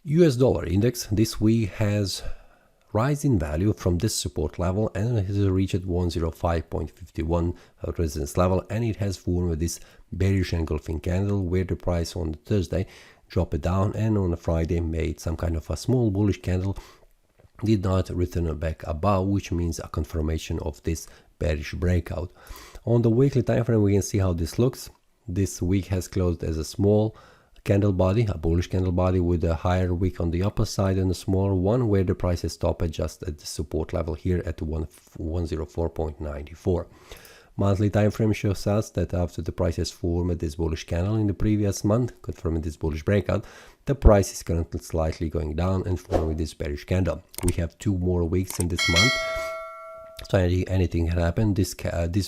US dollar index this week has rise in value from this support level and it has reached 105.51 resistance level, and it has formed this bearish engulfing candle where the price on Thursday dropped down and on Friday made some kind of a small bullish candle, did not return back above, which means a confirmation of this bearish breakout. On the weekly time frame we can see how this looks. This week has closed as a small candle body, a bullish candle body with a higher wick on the upper side and a smaller one where the price has stopped just at the support level here at 104.94. Monthly time frame shows us that after the price has formed this bullish candle in the previous month, confirming this bullish breakout, the price is currently slightly going down and forming this bearish candle. We have 2 more weeks in this month. So anything can happen. This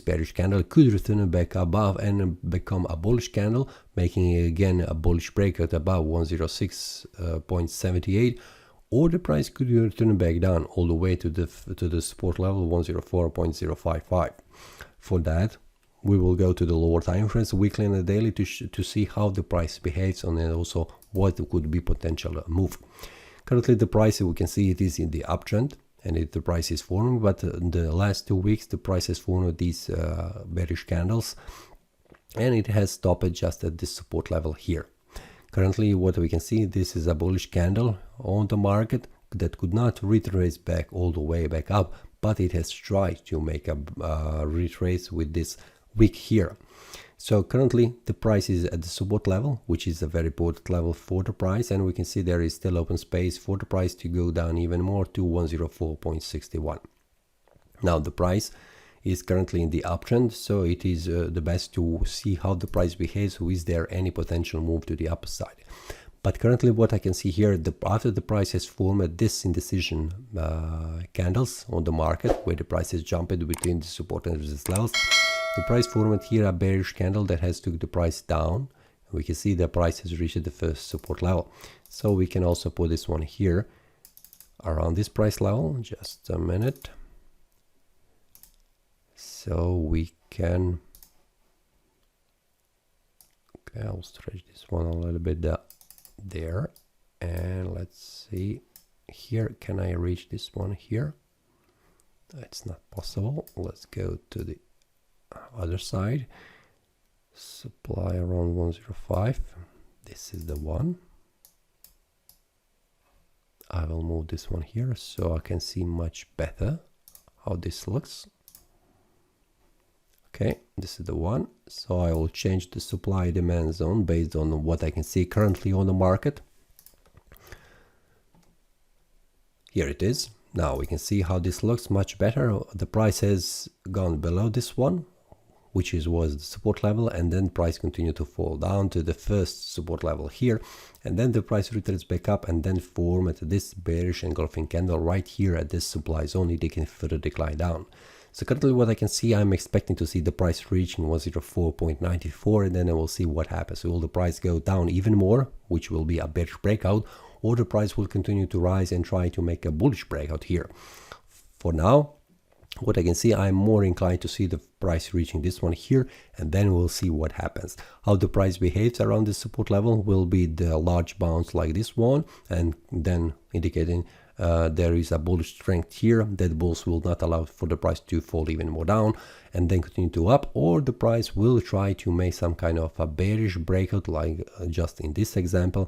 bearish candle could return back above and become a bullish candle, making it again a bullish breakout above 106.78, or the price could return back down all the way to the support level 104.055. For that, we will go to the lower time frames, weekly and daily, to see how the price behaves and also what could be potential move. Currently, the price, we can see it is in the uptrend, and the price is forming, but in the last 2 weeks the price has formed these bearish candles and it has stopped just at this support level here. Currently what we can see, this is a bullish candle on the market that could not retrace back all the way back up, but it has tried to make a retrace with this wick here. So currently the price is at the support level, which is a very important level for the price, and we can see there is still open space for the price to go down even more to 104.61. Now the price is currently in the uptrend, so it is the best to see how the price behaves. Is there any potential move to the upside? But currently what I can see here, after the price has formed this indecision candles on the market where the price has jumped between the support and resistance levels, the price formed here a bearish candle that has took the price down. We can see the price has reached the first support level. So we can also put this one here around this price level. Just a minute. So we can, okay, I'll stretch this one a little bit there, and let's see here, can I reach this one here? It's not possible. Let's go to the other side. Supply around 105. This is the one. I will move this one here so I can see much better how this looks. Okay, this is the one. So I will change the supply demand zone based on what I can see currently on the market. Here it is. Now we can see how this looks much better. The price has gone below this one, which was the support level, and then price continued to fall down to the first support level here, and then the price returns back up and then formed this bearish engulfing candle right here at this supply zone. It can further decline down. So currently what I can see, I'm expecting to see the price reaching 104.94, and then I will see what happens. Will the price go down even more, which will be a bearish breakout, or the price will continue to rise and try to make a bullish breakout here? For now, what I can see, I'm more inclined to see the price reaching this one here, and then we'll see what happens. How the price behaves around this support level will be the large bounce like this one, and then indicating there is a bullish strength here, that bulls will not allow for the price to fall even more down and then continue to up, or the price will try to make some kind of a bearish breakout like just in this example,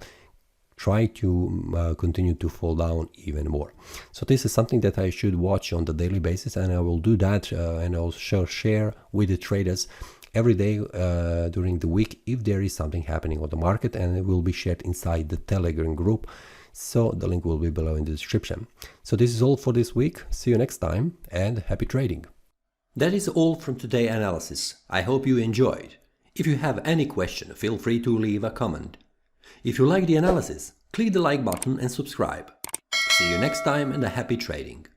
try to continue to fall down even more. So this is something that I should watch on the daily basis, and I will do that and also share with the traders every day during the week if there is something happening on the market, and it will be shared inside the Telegram group. So the link will be below in the description. So this is all for this week. See you next time and happy trading. That is all from today's analysis. I hope you enjoyed. If you have any question, feel free to leave a comment. If you like the analysis, click the like button and subscribe. See you next time and a happy trading.